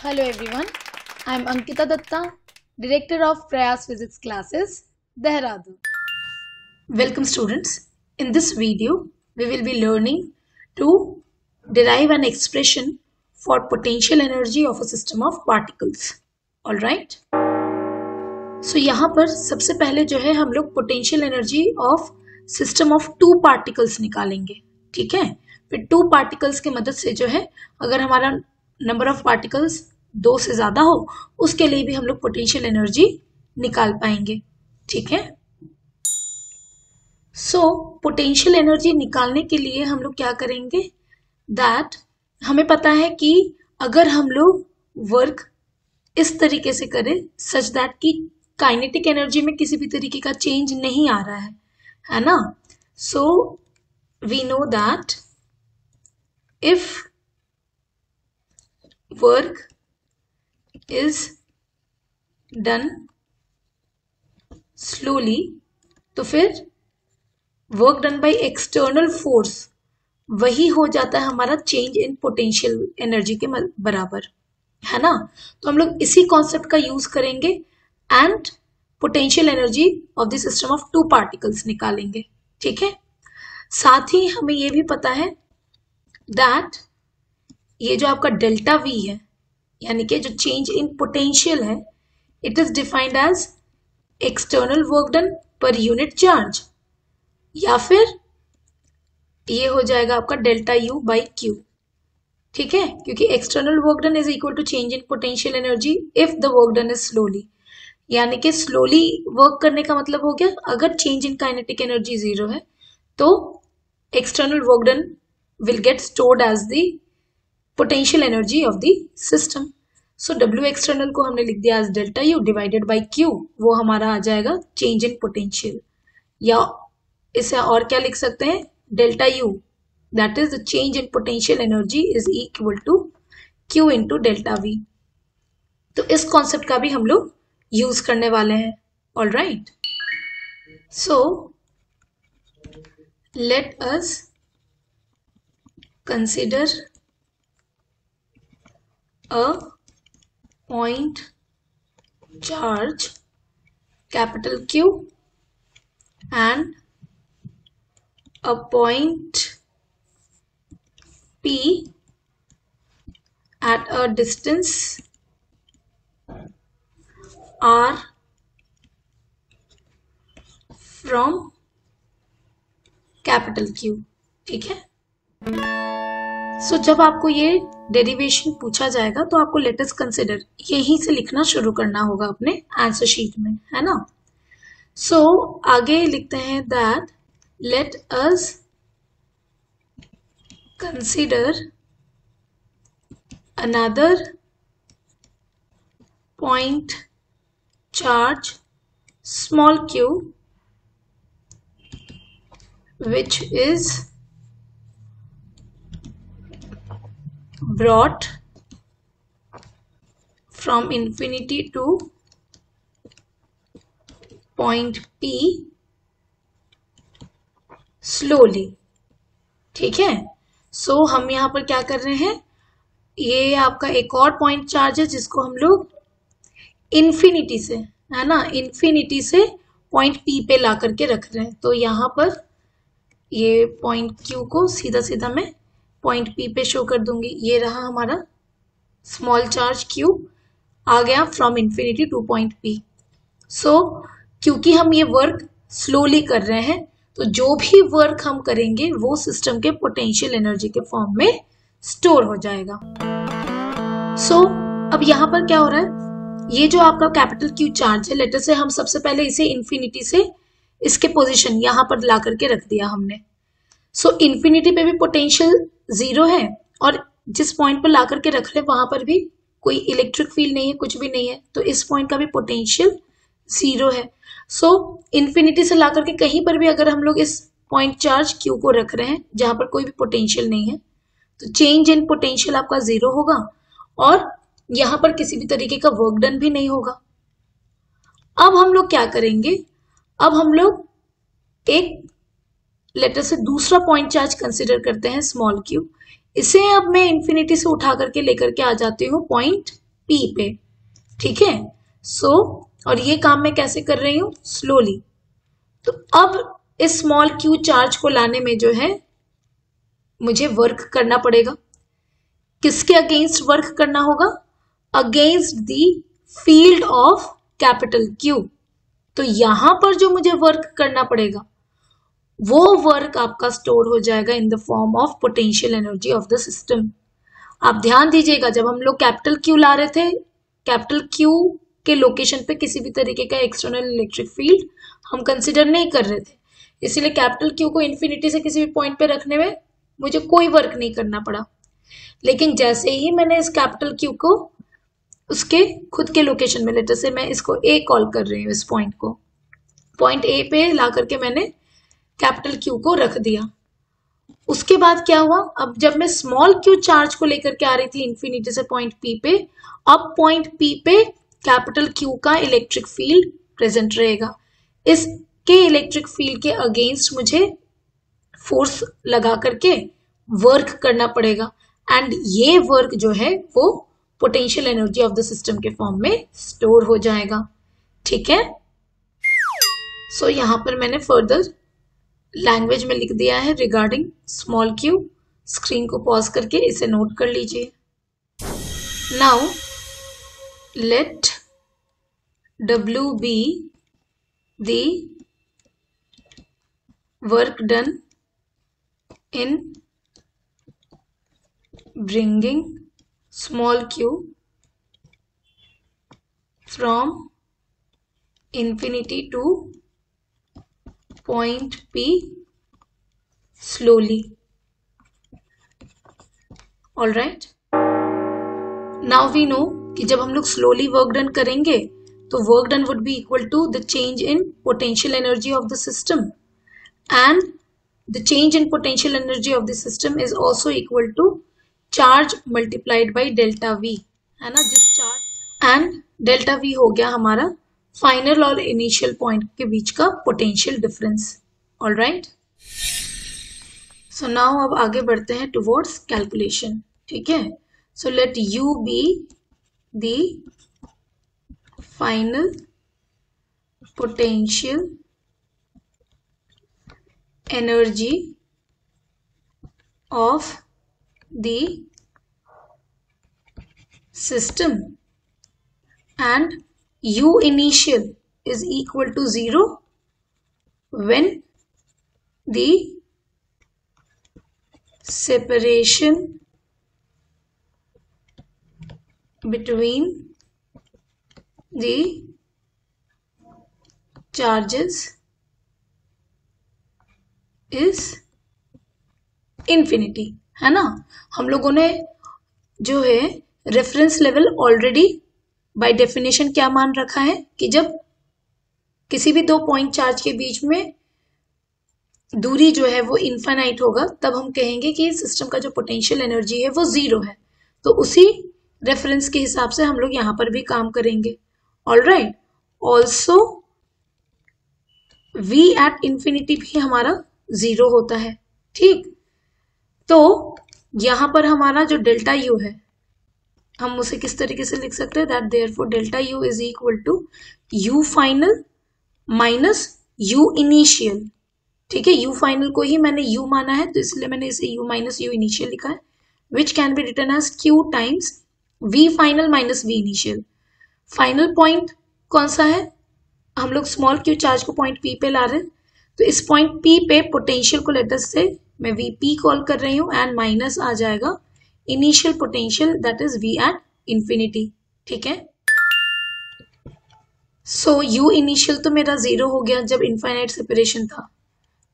Hello everyone, I am Ankita Datta, Director of Prayas Physics Classes, Dehradun. Welcome students. In this video, we will be learning to derive an expression for potential energy of a system of particles. Alright? So यहाँ पर सबसे पहले जो है हम लोग potential energy of system of two particles निकालेंगे. ठीक है? फिर two particles की मदद से जो है अगर हमारा नंबर ऑफ पार्टिकल्स 2 से ज्यादा हो उसके लिए भी हम लोग पोटेंशियल एनर्जी निकाल पाएंगे. ठीक है. सो पोटेंशियल एनर्जी निकालने के लिए हम लोग क्या करेंगे दैट हमें पता है कि अगर हम लोग वर्क इस तरीके से करें सच दैट कि काइनेटिक एनर्जी में किसी भी तरीके का चेंज नहीं आ रहा है ना. So we know that if work is done slowly तो फिर work done by external force वही हो जाता है हमारा चेंज इन पोटेंशियल एनर्जी के बराबर है ना. तो हम लोग इसी कॉन्सेप्ट का यूज करेंगे and potential energy of the system of two particles निकालेंगे. ठीक है. साथ ही हमें ये भी पता है दैट ये जो आपका डेल्टा वी है यानी कि जो चेंज इन पोटेंशियल है it is defined as external work done per unit charge या फिर ये हो जाएगा आपका डेल्टा यू बाई क्यू. ठीक है. क्योंकि external work done is equal to change in potential energy if the work done is slowly यानी कि स्लोली वर्क करने का मतलब हो गया अगर चेंज इन काइनेटिक एनर्जी 0 है तो external work done will get stored as the potential energy of the system. So W external को हमने लिख दिया as delta U divided by Q वो हमारा आ जाएगा change in potential या इसे और क्या लिख सकते हैं delta U that is the change in potential energy is equal to Q into delta V. तो इस कॉन्सेप्ट का भी हम लोग यूज करने वाले हैं. All right. So let us consider a point charge capital Q and a point P at a distance R from capital Q. ठीक है. सो जब आपको ये डेरिवेशन पूछा जाएगा तो आपको लेट अस कंसिडर यहीं से लिखना शुरू करना होगा अपने आंसर शीट में है ना. सो आगे लिखते हैं that let us consider another point charge small Q which is brought from infinity to point P slowly. ठीक है. सो हम यहाँ पर क्या कर रहे हैं ये आपका एक और पॉइंट चार्ज है जिसको हम लोग इन्फिनिटी से है ना इन्फिनिटी से पॉइंट P पे ला करके रख रहे हैं. तो यहाँ पर ये पॉइंट Q को सीधा सीधा मैं पॉइंट P पे शो कर दूंगी. ये रहा हमारा स्मॉल चार्ज Q आ गया from infinity two point P. सो क्योंकि हम ये वर्क स्लोली कर रहे हैं तो जो भी वर्क हम करेंगे वो सिस्टम के पोटेंशियल एनर्जी के फॉर्म में स्टोर हो जाएगा. सो अब यहाँ पर क्या हो रहा है ये जो आपका कैपिटल Q चार्ज है लेटर से हम सबसे पहले इसे इन्फिनिटी से इसके पोजीशन यहाँ पर ला करके रख दिया हमने. सो इन्फिनिटी पे भी पोटेंशियल 0 है और जिस पॉइंट पर ला करके रख रहे वहां पर भी कोई इलेक्ट्रिक फील्ड नहीं है कुछ भी नहीं है तो इस पॉइंट का भी पोटेंशियल 0 है. सो इन्फिनिटी से ला करके कहीं पर भी अगर हम लोग इस पॉइंट चार्ज Q को रख रहे हैं जहां पर कोई भी पोटेंशियल नहीं है तो चेंज इन पोटेंशियल आपका 0 होगा और यहां पर किसी भी तरीके का वर्क डन भी नहीं होगा. अब हम लोग क्या करेंगे अब हम लोग एक लेटर से दूसरा पॉइंट चार्ज कंसिडर करते हैं स्मॉल क्यू. इसे अब मैं इन्फिनिटी से उठा करके लेकर के आ जाती हूँ पॉइंट P पे, ठीक है। सो और ये काम मैं कैसे कर रही हूं, स्लोली। तो अब इस स्मॉल q चार्ज को लाने में जो है मुझे वर्क करना पड़ेगा। किसके अगेंस्ट वर्क करना होगा, against the field of capital Q। तो यहां पर जो मुझे वर्क करना पड़ेगा वो वर्क आपका स्टोर हो जाएगा in the form of potential energy of the system. आप ध्यान दीजिएगा, जब हम लोग कैपिटल Q ला रहे थे, कैपिटल Q के लोकेशन पे किसी भी तरीके का एक्सटर्नल इलेक्ट्रिक फील्ड हम कंसिडर नहीं कर रहे थे, इसीलिए कैपिटल Q को इन्फिनिटी से किसी भी पॉइंट पे रखने में मुझे कोई वर्क नहीं करना पड़ा। लेकिन जैसे ही मैंने इस कैपिटल Q को उसके खुद के लोकेशन में, लेटर से मैं इसको A कॉल कर रही हूँ, इस पॉइंट को पॉइंट A पे ला करके मैंने कैपिटल Q को रख दिया। उसके बाद क्या हुआ, अब जब मैं स्मॉल q चार्ज को लेकर के आ रही थी इन्फिनिटी से पॉइंट P पे, अब पॉइंट P पे कैपिटल Q का इलेक्ट्रिक फील्ड प्रेजेंट रहेगा। इसके इलेक्ट्रिक फील्ड के अगेंस्ट मुझे फोर्स लगा करके वर्क करना पड़ेगा, एंड ये वर्क जो है वो potential energy of the system के फॉर्म में स्टोर हो जाएगा, ठीक है। सो यहां पर मैंने फर्दर लैंग्वेज में लिख दिया है रिगार्डिंग स्मॉल q। स्क्रीन को पॉज करके इसे नोट कर लीजिए। Now let W be the work done in bringing small q from infinity to point P slowly. All right. Now we know कि जब हम लोग slowly work done करेंगे तो work done would be equal to the change in potential energy of the system, and the change in potential energy of the system is also equal to charge multiplied by delta V, है ना, जिस charge and delta V हो गया हमारा final और initial point के बीच का potential difference. All right, so now अब आगे बढ़ते हैं टुवर्ड्स कैलकुलेशन, ठीक है। So late U be the final potential energy of the system and U initial is equal to 0 when the separation between the charges is infinity, है ना। हम लोगों ने जो है reference level already by definition क्या मान रखा है कि जब किसी भी दो पॉइंट चार्ज के बीच में दूरी जो है वो इनफाइनाइट होगा तब हम कहेंगे कि सिस्टम का जो पोटेंशियल एनर्जी है वो 0 है। तो उसी रेफरेंस के हिसाब से हम लोग यहां पर भी काम करेंगे। All right, also V at infinity भी हमारा 0 होता है, ठीक। तो यहां पर हमारा जो डेल्टा U है हम उसे किस तरीके से लिख सकते हैं, that therefore delta U is equal to U final minus U initial, ठीक है। U फाइनल को ही मैंने U माना है तो इसलिए मैंने इसे U माइनस U इनिशियल लिखा है, which can be written as Q times V final minus V initial. Final point कौन सा है, हम लोग स्मॉल q चार्ज को पॉइंट P पे ला रहे हैं, तो इस पॉइंट P पे पोटेंशियल को लेटर से मैं VP कॉल कर रही हूँ, एंड माइनस आ जाएगा initial potential that is V at infinity, ठीक है। सो U इनिशियल तो मेरा 0 हो गया जब इनफाइनाइट सेपरेशन था,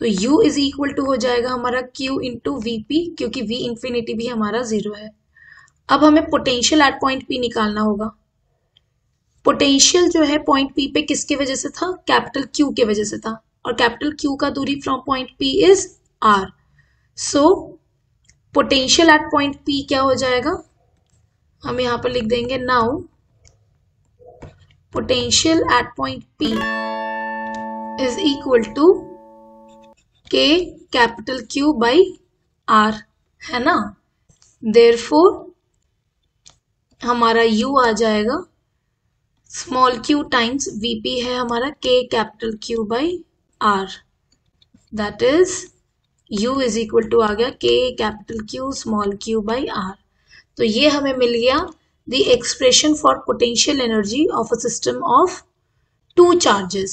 तो U इज इक्वल टू हो जाएगा हमारा Q इंटू VP, क्योंकि V इंफिनिटी भी हमारा 0 है। अब हमें पोटेंशियल एट पॉइंट P निकालना होगा। पोटेंशियल जो है पॉइंट P पे किसकी वजह से था, कैपिटल Q के वजह से था, और कैपिटल Q का दूरी from point P is R। So potential at point P क्या हो जाएगा, हम यहां पर लिख देंगे now potential at point P is equal to K capital Q by R, है ना। देयरफॉर हमारा U आ जाएगा स्मॉल q टाइम्स Vp है हमारा K capital Q by R, that is U is equal to आ गया K capital Q small q by R। तो ये हमें मिल गया the expression for potential energy of a system of two charges.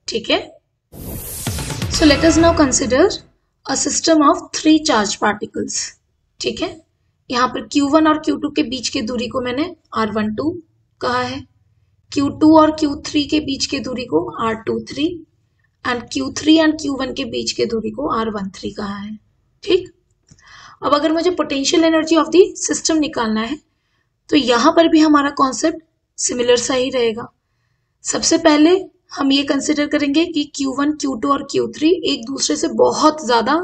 ठीक है, so let us now consider a system of three charge particles. ठीक है, यहाँ पर Q1 और Q2 के बीच की दूरी को मैंने R12 कहा है, Q2 और Q3 के बीच की दूरी को R23 and Q3 and Q1 के बीच की दूरी को R13 कहा है। ठीक, अब अगर मुझे potential energy of the system निकालना है तो यहां पर भी हमारा कॉन्सेप्ट सिमिलर सा ही रहेगा। सबसे पहले हम ये कंसिडर करेंगे कि Q1, Q2 और Q3 एक दूसरे से बहुत ज्यादा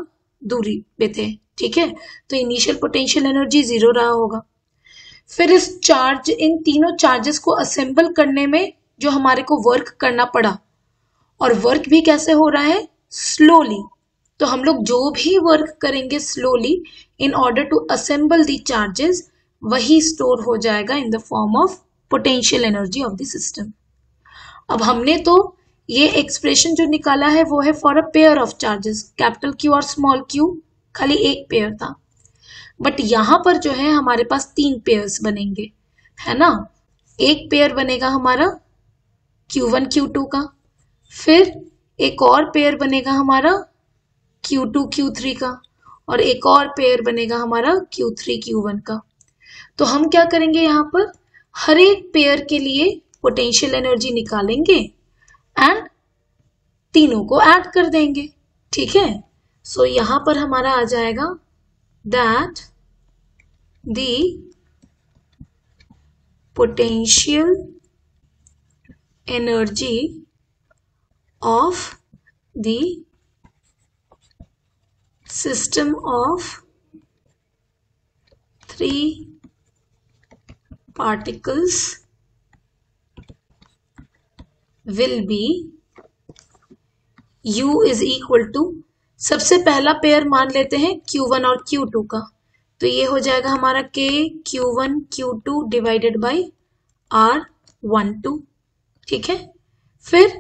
दूरी पे थे। ठीक है, तो इनिशियल पोटेंशियल एनर्जी 0 रहा होगा। फिर इन तीनों चार्जेस को असेंबल करने में जो हमारे को वर्क करना पड़ा, और वर्क भी कैसे हो रहा है, स्लोली। तो हम लोग जो भी वर्क करेंगे slowly in order to assemble the charges, वही स्टोर हो जाएगा in the form of potential energy of the system. अब हमने तो ये एक्सप्रेशन जो निकाला है वो है for a pair of charges, capital Q और स्मॉल q, खाली एक पेयर था। बट यहां पर जो है हमारे पास तीन पेयर्स बनेंगे, है ना। एक पेयर बनेगा हमारा Q1 Q2 का, फिर एक और पेयर बनेगा हमारा Q2 Q3 का, और एक और पेयर बनेगा हमारा Q3 Q1 का। तो हम क्या करेंगे, यहाँ पर हर एक पेयर के लिए पोटेंशियल एनर्जी निकालेंगे एंड तीनों को ऐड कर देंगे। ठीक है, सो यहां पर हमारा आ जाएगा that the potential energy of the system of three particles will be U is equal to, सबसे पहला पेयर मान लेते हैं Q1 और Q2 का, तो ये हो जाएगा हमारा K Q1 Q2 divided by R12। ठीक है, फिर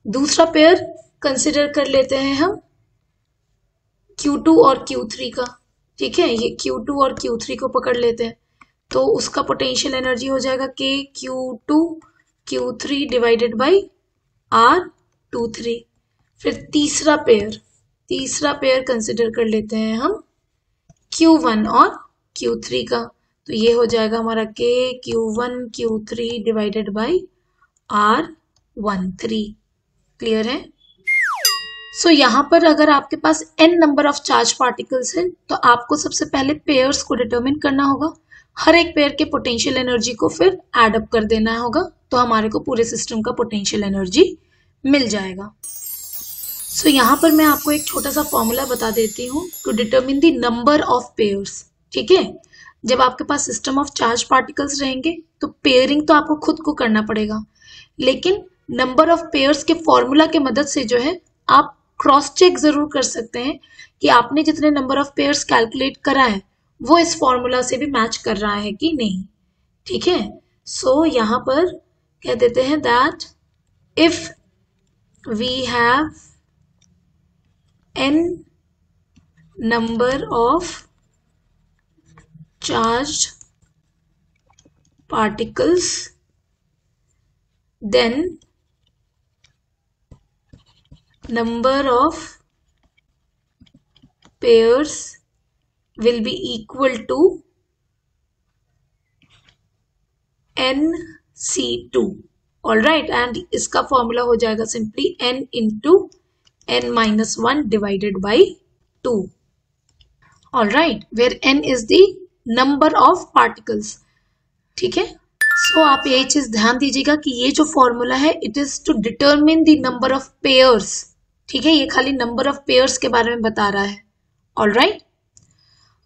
दूसरा पेयर कंसिडर कर लेते हैं हम Q2 और Q3 का। ठीक है, ये Q2 और Q3 को पकड़ लेते हैं, तो उसका पोटेंशियल एनर्जी हो जाएगा K Q2 Q3 divided by R23। फिर तीसरा पेयर कंसिडर कर लेते हैं हम Q1 और Q3 का, तो ये हो जाएगा हमारा K Q1 Q3 divided by R13। Clear है। सो यहाँ पर अगर आपके पास n number of charge particles है तो आपको सबसे पहले पेयर्स को डिटरमिन करना होगा, हर एक पेयर के पोटेंशियल एनर्जी को फिर एड अप कर देना होगा, तो हमारे को पूरे सिस्टम का पोटेंशियल एनर्जी मिल जाएगा। सो यहाँ पर मैं आपको एक छोटा सा फॉर्मूला बता देती हूँ to determine the number of pairs. ठीक है, जब आपके पास सिस्टम ऑफ चार्ज पार्टिकल्स रहेंगे तो पेयरिंग तो आपको खुद को करना पड़ेगा, लेकिन नंबर ऑफ पेयर्स के फॉर्मूला के मदद से जो है आप क्रॉस चेक जरूर कर सकते हैं कि आपने जितने नंबर ऑफ पेयर्स कैलकुलेट करा है वो इस फॉर्मूला से भी मैच कर रहा है कि नहीं। ठीक है, सो यहां पर कह देते हैं that if we have n number of charged particles then number of pairs will be equal to nc2। All right, and इसका फॉर्मूला हो जाएगा simply n into n-1 divided by 2। All right, where n is the number of particles. ठीक है, सो आप ये चीज ध्यान दीजिएगा कि ये जो फॉर्मूला है it is to determine the number of pairs. ठीक है, ये खाली नंबर ऑफ पेयर्स के बारे में बता रहा है। All right,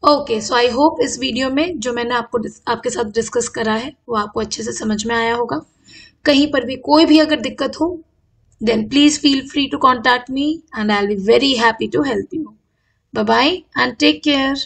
okay, so I hope इस वीडियो में जो मैंने आपके साथ डिस्कस करा है वो आपको अच्छे से समझ में आया होगा। कहीं पर भी कोई भी अगर दिक्कत हो then please feel free to contact me and I will be very happy to help you. Bye bye and take care.